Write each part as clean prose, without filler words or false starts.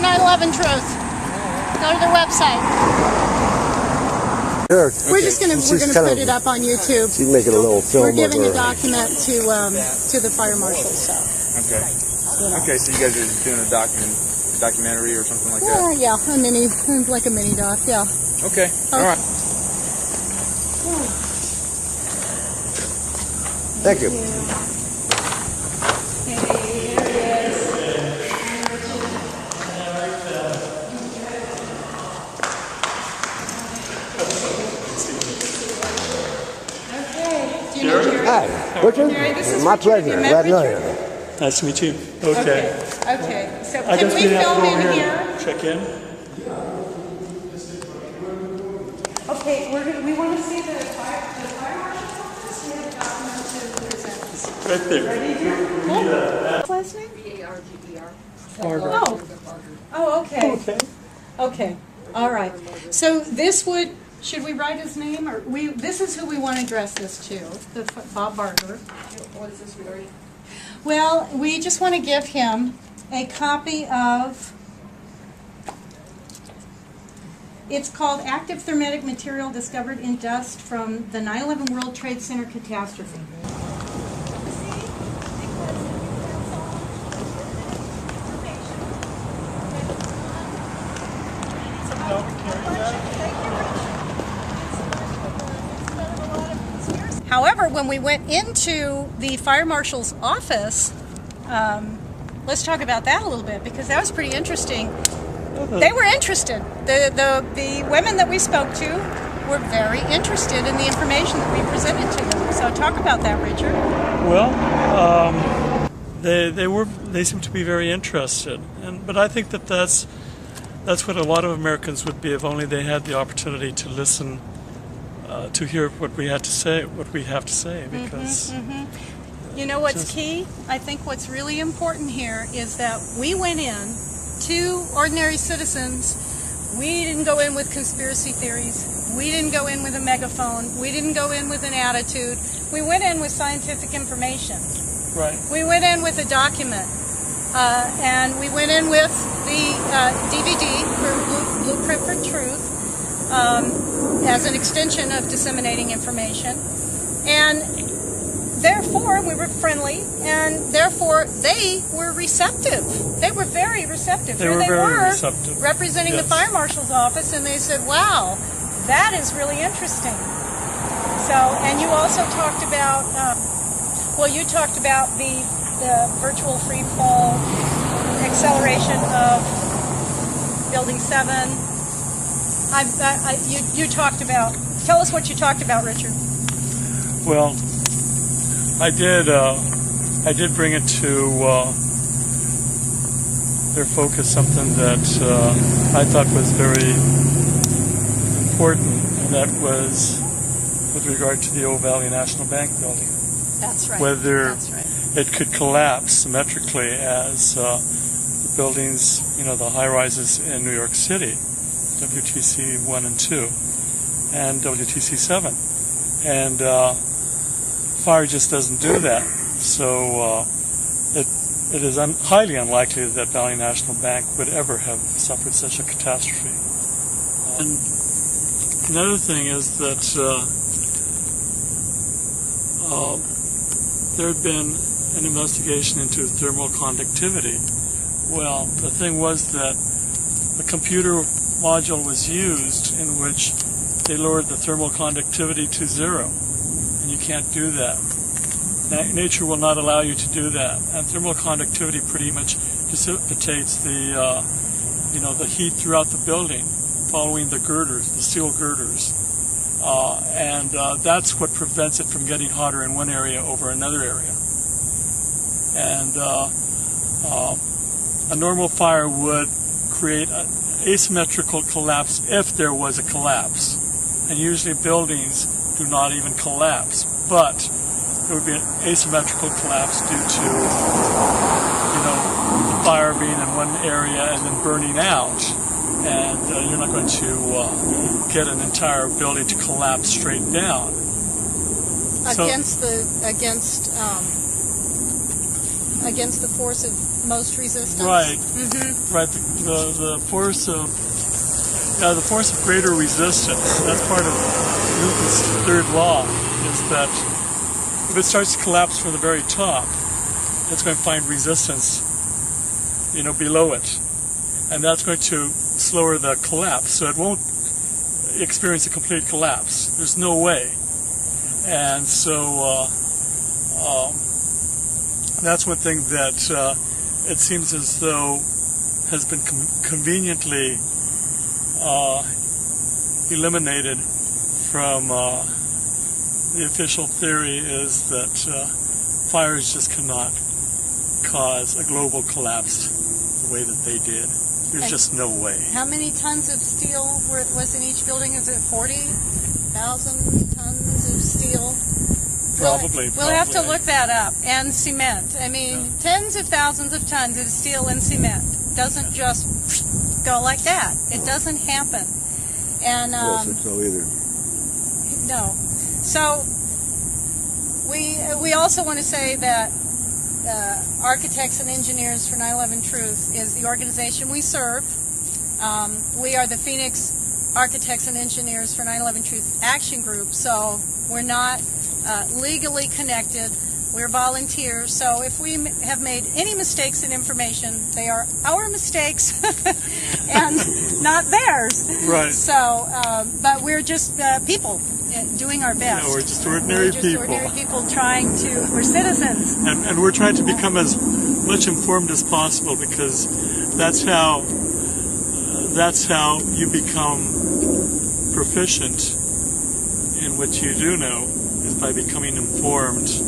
AE911Truth. Go to their website. Sure. We're just gonna put it up on YouTube. She's making a little film. We're giving a document to the Fire Marshal. So. Okay. Okay, so you guys are doing a documentary or something like that? Yeah, like a mini doc. Yeah. Okay. All right. Thank you. Hi, Richard. My pleasure. Glad to know you. Nice to meet you. Okay. Okay. So I can guess we we have to film go in over here? and check in. Okay. We want to see the fire marshal's office. We have a document to present. Right there. Ready? What's last name? Barbara. Oh, okay. Okay. All right. So this would. Should we write his name, or this is who we want to address this to, Bob Barber. What is this regarding? Well, we just want to give him a copy of, it's called Active Thermitic Material Discovered in Dust from the 9/11 World Trade Center Catastrophe. However, when we went into the Fire Marshal's office, let's talk about that a little bit, because that was pretty interesting. They were interested. The women that we spoke to were very interested in the information that we presented to them. So talk about that, Richard. Well, they seem to be very interested, but I think that's what a lot of Americans would be if only they had the opportunity to listen. To hear what we have to say, because you know what's key? I think what's really important here is that we went in, two ordinary citizens. We didn't go in with conspiracy theories. We didn't go in with a megaphone. We didn't go in with an attitude. We went in with scientific information. Right. We went in with a document, and we went in with the DVD for Blueprint for Truth. As an extension of disseminating information, and therefore we were friendly, and therefore they were receptive. They were very receptive. They were very receptive. Representing the Fire Marshal's office, and they said, wow, that is really interesting. So, and you also talked about, you talked about the virtual free fall acceleration of Building 7. You talked about. Tell us what you talked about, Richard. Well, I did bring it to their focus something that I thought was very important, and that was with regard to the Old Valley National Bank building. That's right. Whether it could collapse symmetrically as the buildings, the high-rises in New York City. WTC 1 and 2, and WTC 7, and fire just doesn't do that. So it is highly unlikely that Valley National Bank would ever have suffered such a catastrophe. And another thing is that there had been an investigation into thermal conductivity. Well, the thing was that the computer module was used in which they lowered the thermal conductivity to 0, and you can't do that. Nature will not allow you to do that, and thermal conductivity pretty much dissipates the heat throughout the building, following the girders, the steel girders, and that's what prevents it from getting hotter in one area over another area. And a normal fire would create an asymmetrical collapse if there was a collapse, and usually buildings do not even collapse, but there would be an asymmetrical collapse due to the fire being in one area and then burning out, and you're not going to get an entire building to collapse straight down. against the force of most resistance. Right. Mm-hmm. Right. The force of greater resistance. That's part of Newton's third law. Is that if it starts to collapse from the very top, it's going to find resistance, below it, and that's going to slower the collapse. So it won't experience a complete collapse. There's no way. And so that's one thing that it seems as though has been conveniently eliminated from the official theory, is that fires just cannot cause a global collapse the way that they did. There's just no way. How many tons of steel was in each building? Is it 40,000 tons of steel? Probably. We'll have to look that up. And cement. I mean, tens of thousands of tons of steel and cement. Doesn't just go like that. It doesn't happen. And Doesn't so either. no. So we also want to say that Architects and Engineers for 911Truth is the organization we serve. We are the Phx Architects and Engineers for 911Truth Action Group, so we're not legally connected. We're volunteers, so if we have made any mistakes in information, they are our mistakes and not theirs. Right. So, but we're just people doing our best. We're just ordinary people. Ordinary people we're citizens. And we're trying to become as much informed as possible, because that's how you become proficient in what you do know, is by becoming informed.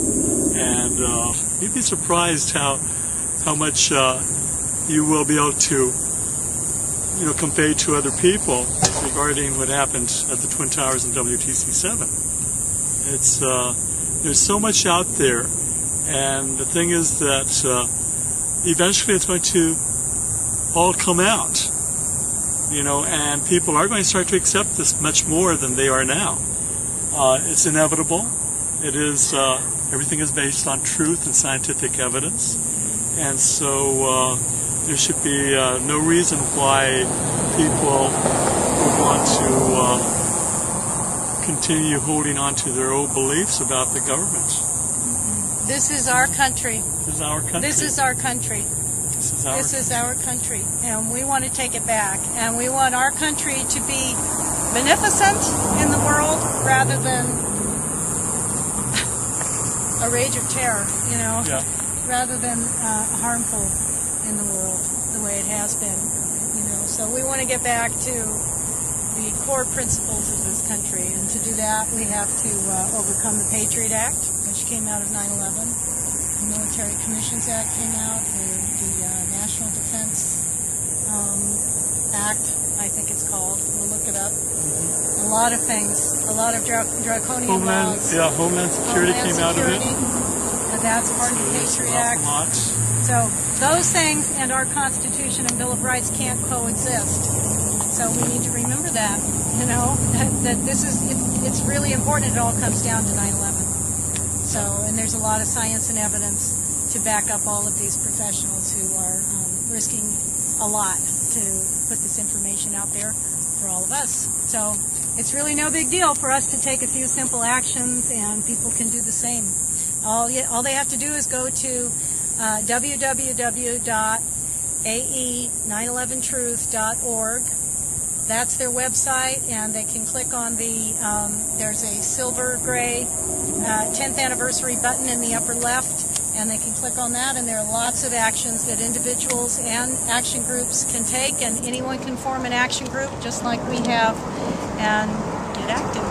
And you'd be surprised how much you will be able to convey to other people regarding what happened at the Twin Towers in WTC-7. It's there's so much out there, and the thing is that eventually it's going to all come out, and people are going to start to accept this much more than they are now. It's inevitable. It is. Everything is based on truth and scientific evidence, and so there should be no reason why people would want to continue holding on to their old beliefs about the government. This is our country. This is our country. This is our country. This is our country, and we want to take it back, and we want our country to be beneficent in the world rather than a rage of terror, rather than harmful in the world the way it has been, So we want to get back to the core principles of this country, and to do that we have to overcome the Patriot Act, which came out of 9/11. The Military Commissions Act came out, the National Defense Act, I think it's called. We'll look it up. A lot of things, a lot of draconian laws. Yeah, Homeland Security came out of it. And that's part of the Patriot Act. So those things and our Constitution and Bill of Rights can't coexist. So we need to remember that, that it's really important. It all comes down to 9/11. So, and there's a lot of science and evidence to back up all of these professionals who are risking a lot to put this information out there for all of us. So it's really no big deal for us to take a few simple actions, and people can do the same. All they have to do is go to www.AE911Truth.org. That's their website, and they can click on there's a silver gray 10th anniversary button in the upper left, and they can click on that, and there are lots of actions that individuals and action groups can take, and anyone can form an action group just like we have, and get active.